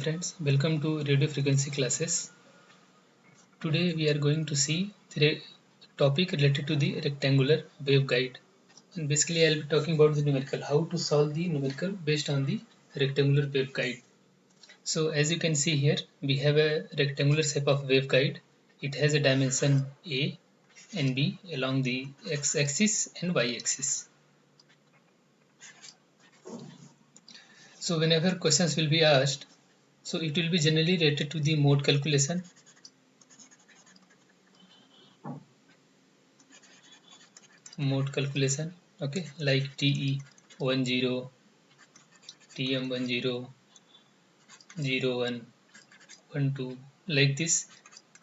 friends, welcome to radio frequency classes. Today we are going to see the topic related to the rectangular waveguide. And basically I'll be talking about the numerical, how to solve the numerical based on the rectangular waveguide. So as you can see here, we have a rectangular shape of waveguide. It has a dimension A and B along the x-axis and y-axis. So whenever questions will be asked, so it will be generally related to the mode calculation, okay, like TE10, TM10, 01, 12, like this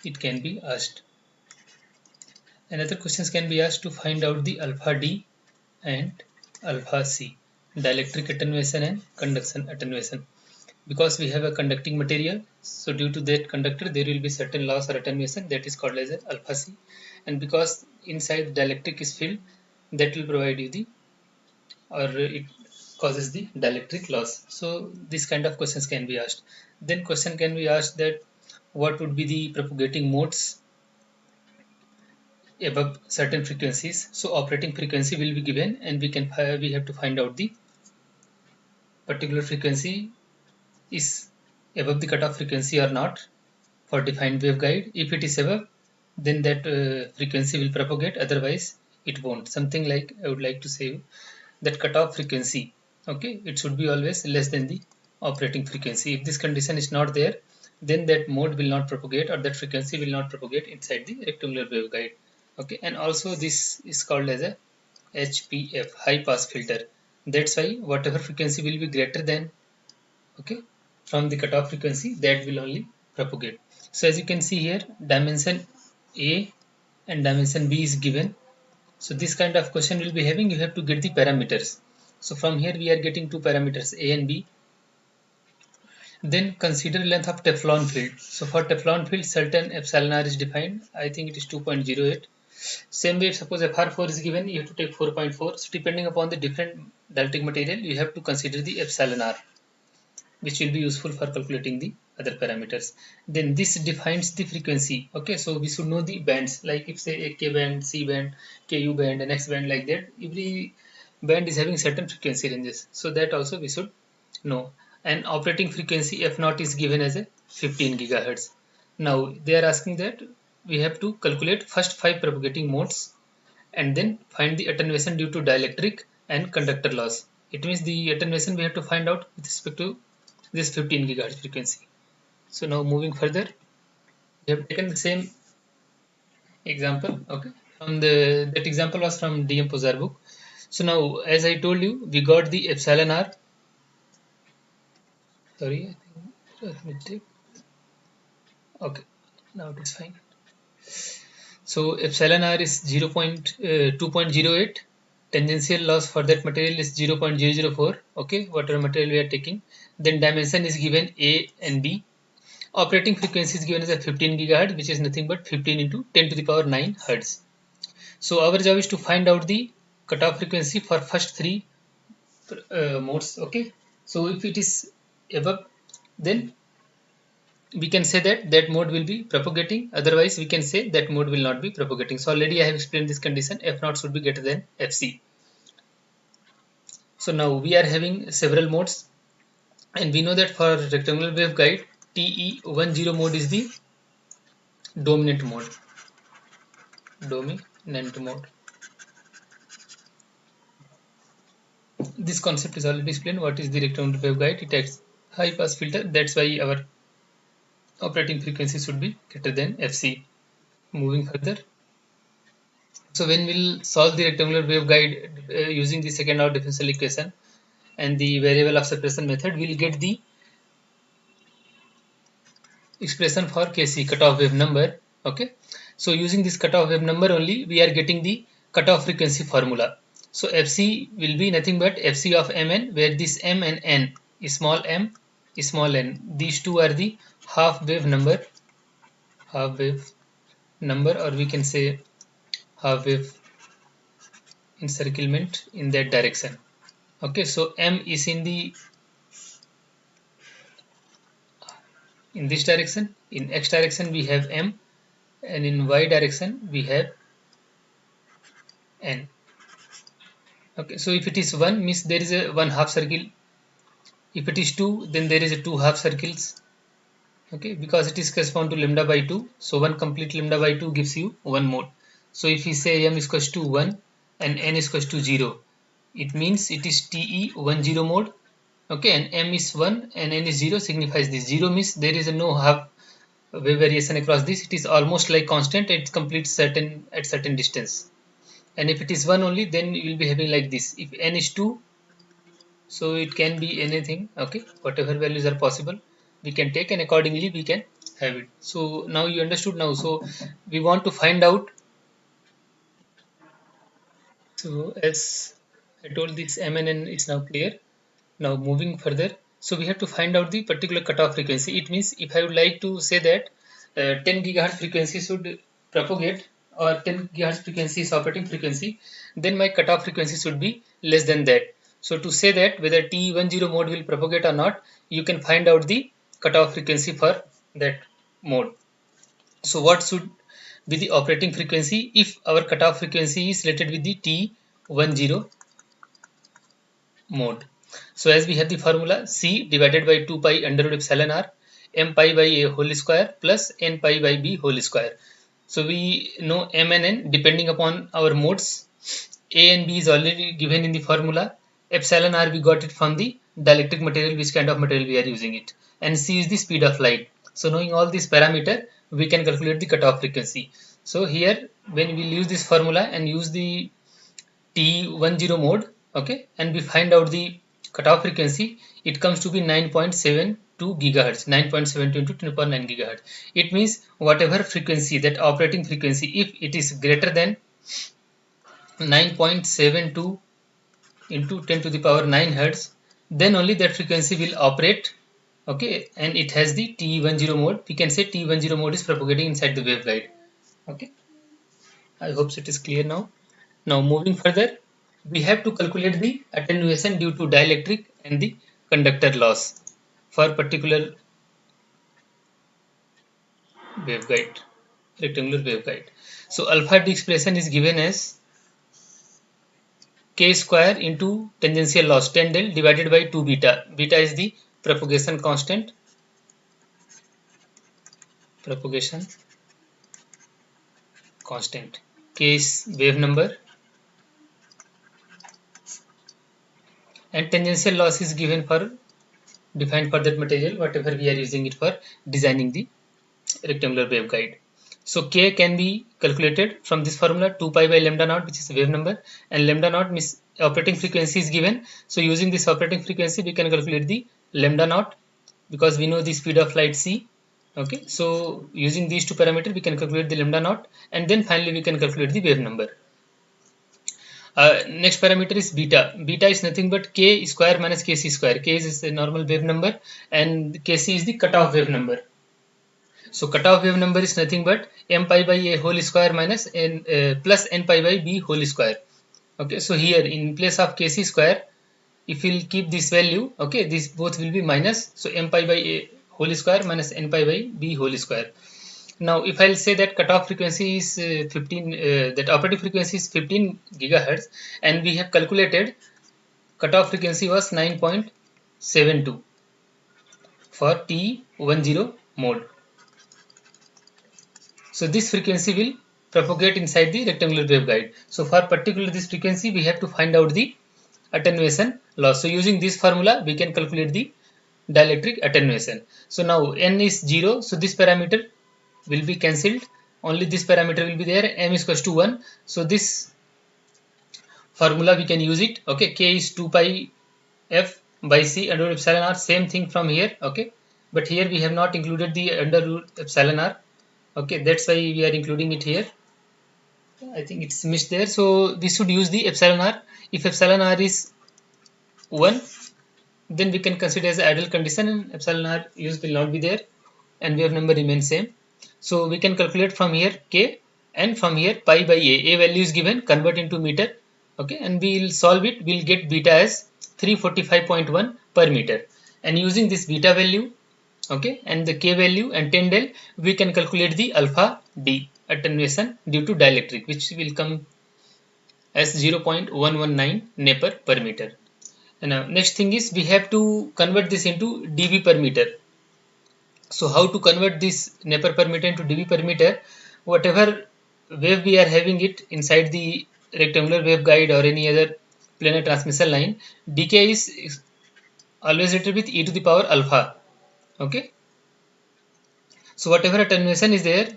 it can be asked. Another questions can be asked to find out the alpha D and alpha C, dielectric attenuation and conduction attenuation. Because we have a conducting material, so due to that conductor there will be certain loss or attenuation that is called as a alpha C, and because inside dielectric is filled, that will provide you the, or it causes the dielectric loss. So this kind of questions can be asked. Then question can be asked that what would be the propagating modes above certain frequencies. So operating frequency will be given, and we have to find out the particular frequency is above the cutoff frequency or not for defined waveguide. If it is above, then that frequency will propagate, otherwise it won't. Something like I would like to say that cutoff frequency, okay, it should be always less than the operating frequency. If this condition is not there, then that mode will not propagate, or that frequency will not propagate inside the rectangular waveguide. Okay, and also this is called as a HPF, high pass filter. That's why whatever frequency will be greater than, okay, from the cutoff frequency, that will only propagate. So as you can see here, dimension A and dimension B is given. So this kind of question will be having, you have to get the parameters. So from here we are getting two parameters, A and B. Then consider length of Teflon field. So for Teflon field, certain epsilon r is defined. I think it is 2.08. Same way, suppose FR4 is given, you have to take 4.4. So depending upon the different dielectric material, you have to consider the epsilon r, which will be useful for calculating the other parameters. Then this defines the frequency. Okay, so we should know the bands, like if say a K band, C band, KU band, and X band, like that. Every band is having certain frequency ranges, so that also we should know. And operating frequency F naught is given as a 15 gigahertz. Now they are asking that we have to calculate first 5 propagating modes and then find the attenuation due to dielectric and conductor loss. It means the attenuation we have to find out with respect to this 15 gigahertz frequency. So now moving further, we have taken the same example. Okay, from the that example was from DM Pozar book. So now, as I told you, we got the epsilon r. Sorry, I think let me take. Okay, now it is fine. So epsilon r is 2.08. Tangential loss for that material is 0.004. Okay, whatever material we are taking. Then dimension is given A and B. Operating frequency is given as a 15 gigahertz, which is nothing but 15 into 10 to the power 9 hertz. So our job is to find out the cutoff frequency for first three modes. Okay, so if it is above, then we can say that that mode will be propagating, otherwise we can say that mode will not be propagating. So already I have explained this condition, F naught should be greater than Fc. So now we are having several modes, and we know that for rectangular waveguide, TE10 mode is the dominant mode. This concept is already explained. What is the rectangular waveguide? It has high pass filter. That's why our operating frequency should be greater than Fc. Moving further. So when we'll solve the rectangular waveguide using the second order differential equation and the variable of separation method, we'll get the expression for Kc, cutoff wave number. Okay, so using this cutoff wave number only, we are getting the cutoff frequency formula. So Fc will be nothing but Fc of Mn, where this M and N, small m, small n, these two are the half wave number, or we can say half wave encirclement in that direction. Okay, so M is in the in this direction. In x direction we have m, and in y direction we have n. Okay, so if it is 1 means there is a 1 half circle. If it is 2, then there is a 2 half circles. Okay, because it is correspond to lambda by 2, so 1 complete lambda by 2 gives you 1 mode. So if we say m is equals to 1 and n is equals to 0, it means it is TE10 mode. Okay, and m is 1 and n is 0 signifies this. 0 means there is a no half wave variation across this. It is almost like constant. It completes certain at certain distance. And if it is 1 only, then you will be having like this. If n is 2, so it can be anything. Okay, whatever values are possible we can take, and accordingly we can have it. So now you understood now. So we want to find out. So as I told, this m and n is now clear. Now moving further, so we have to find out the particular cutoff frequency. It means if I would like to say that 10 gigahertz frequency should propagate, or 10 gigahertz frequency is operating frequency, then my cutoff frequency should be less than that. So to say that whether TE10 mode will propagate or not, you can find out the cutoff frequency for that mode. So what should be the operating frequency if our cutoff frequency is related with the TE10 mode? So as we have the formula, C divided by 2 pi under root epsilon r m pi by a whole square plus n pi by b whole square. So we know m and n depending upon our modes. A and b is already given in the formula. Epsilon r we got it from the dielectric material, which kind of material we are using it. And C is the speed of light. So knowing all these parameter, we can calculate the cutoff frequency. So here when we use this formula and use the T10 mode, okay, and we find out the cutoff frequency, it comes to be 9.72 gigahertz, 9.72 into 10.9 gigahertz. It means whatever frequency, that operating frequency, if it is greater than 9.72 into 10 to the power 9 hertz, then only that frequency will operate. Okay, and it has the TE10 mode. We can say TE10 mode is propagating inside the waveguide. Okay, I hope it is clear now. Now moving further, we have to calculate the attenuation due to dielectric and the conductor loss for particular waveguide, rectangular waveguide. So alpha D expression is given as k square into tangential loss 10 del divided by 2 beta. Beta is the propagation constant. Propagation constant. K is wave number. And tangential loss is given for defined for that material, whatever we are using it for designing the rectangular waveguide. So k can be calculated from this formula, 2 pi by lambda naught, which is the wave number, and lambda naught means operating frequency is given. So using this operating frequency, we can calculate the lambda naught because we know the speed of light c. Okay, so using these two parameters, we can calculate the lambda naught, and then finally we can calculate the wave number. Next parameter is beta. Beta is nothing but k square minus kc square. K is the normal wave number and kc is the cutoff wave number. So cutoff wave number is nothing but m pi by a whole square minus n plus n pi by b whole square. Okay, so here in place of kc square, if we'll keep this value, okay, this both will be minus. So m pi by a whole square minus n pi by b whole square. Now if I'll say that cutoff frequency is 15, that operating frequency is 15 gigahertz, and we have calculated cutoff frequency was 9.72 for T10 mode. So this frequency will propagate inside the rectangular waveguide. So for particular this frequency, we have to find out the attenuation loss. So using this formula, we can calculate the dielectric attenuation. So now n is 0, so this parameter will be cancelled. Only this parameter will be there. M is equals to 1. So this formula we can use it. Okay, k is 2 pi f by c under root epsilon r. Same thing from here. Okay, but here we have not included the under root epsilon r. Okay, that's why we are including it here. I think it's missed there. So we should use the epsilon r. If epsilon r is 1, then we can consider as ideal condition, and epsilon r use will not be there, and wave number remains same. So we can calculate from here k, and from here pi by a. A value is given, convert into meter. Okay, and we will solve it. We'll get beta as 345.1 per meter. And using this beta value, Okay, and the K value and 10 del, we can calculate the alpha D attenuation due to dielectric, which will come as 0.119 Nepper per meter. And now next thing is we have to convert this into dB per meter. So how to convert this Nepper per meter into dB per meter? Whatever wave we are having it inside the rectangular waveguide or any other planar transmission line, decay is always written with e to the power alpha. Okay. So whatever attenuation is there,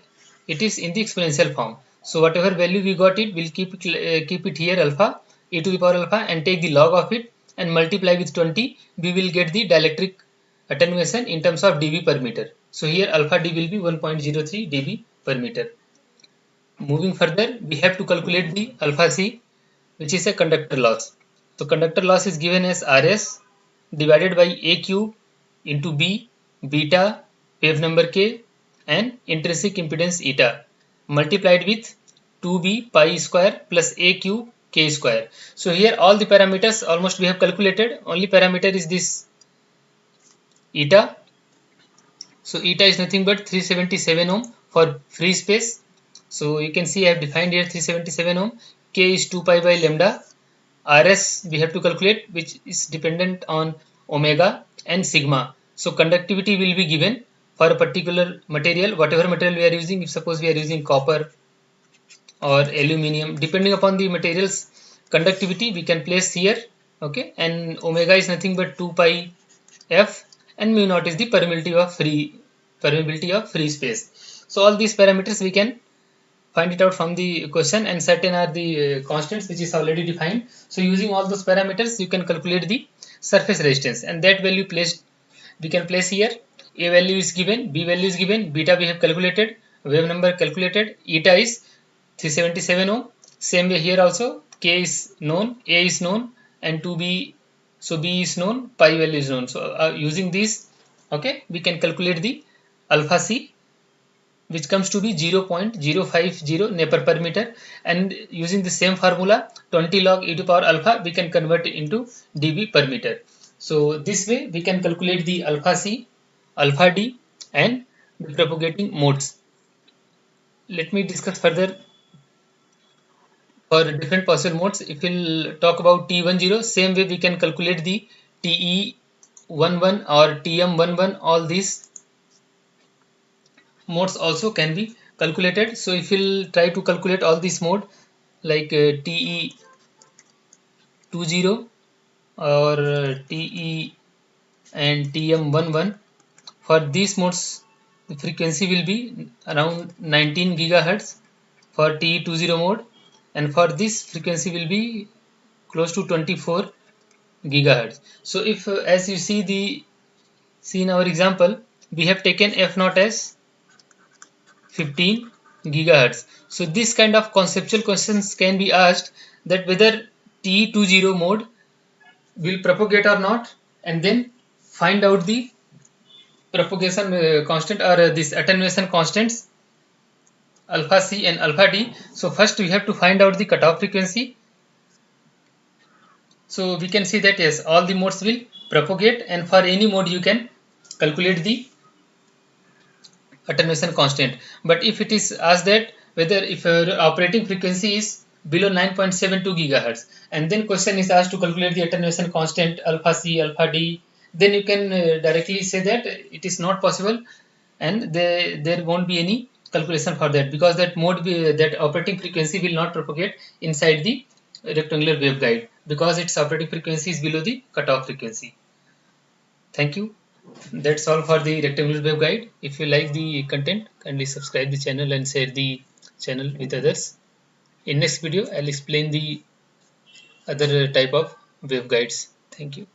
it is in the exponential form. So whatever value we got it, we'll keep it here alpha, e to the power alpha, and take the log of it and multiply with 20. We will get the dielectric attenuation in terms of dB per meter. So here alpha d will be 1.03 dB per meter. Moving further, we have to calculate the alpha c, which is a conductor loss. So conductor loss is given as Rs divided by A cube into B, beta, wave number K, and intrinsic impedance eta multiplied with 2B pi square plus A cube K square. So here all the parameters almost we have calculated. Only parameter is this eta. So eta is nothing but 377 ohm for free space. So you can see I have defined here 377 ohm. K is 2 pi by lambda. Rs we have to calculate, which is dependent on omega and sigma. So conductivity will be given for a particular material, whatever material we are using. If suppose we are using copper or aluminium, depending upon the materials conductivity we can place here. Okay, and omega is nothing but 2 pi f, and mu naught is the permeability of free space. So all these parameters we can find it out from the question, and certain are the constants which is already defined. So using all those parameters you can calculate the surface resistance, and that value placed we can place here. A value is given, B value is given, beta we have calculated, wave number calculated, eta is 377 ohm. Same way here also, K is known, A is known, and 2B, so B is known, pi value is known. So using these, okay, we can calculate the alpha C, which comes to be 0.050 Nepper per meter, and using the same formula 20 log e to power alpha we can convert it into dB per meter. So this way we can calculate the alpha C, alpha D, and the propagating modes. Let me discuss further for different possible modes. If we'll talk about T10, same way we can calculate the TE11 or TM11. All these modes also can be calculated. So if we'll try to calculate all these mode like TE20 or TE and TM11, for these modes the frequency will be around 19 gigahertz for TE20 mode, and for this frequency will be close to 24 gigahertz. So if as you see in our example, we have taken f0 as 15 gigahertz. So this kind of conceptual questions can be asked, that whether TE20 mode will propagate or not, and then find out the propagation constant or this attenuation constants alpha C and alpha D. So first we have to find out the cutoff frequency. So we can see that yes, all the modes will propagate, and for any mode you can calculate the attenuation constant. But if it is asked that whether if your operating frequency is below 9.72 gigahertz, and then question is asked to calculate the attenuation constant alpha C, alpha D, then you can directly say that it is not possible, and there won't be any calculation for that, because that that operating frequency will not propagate inside the rectangular waveguide, because its operating frequency is below the cutoff frequency. Thank you. That's all for the rectangular waveguide. If you like the content, kindly subscribe the channel and share the channel with others. In next video, I'll explain the other type of waveguides. Thank you.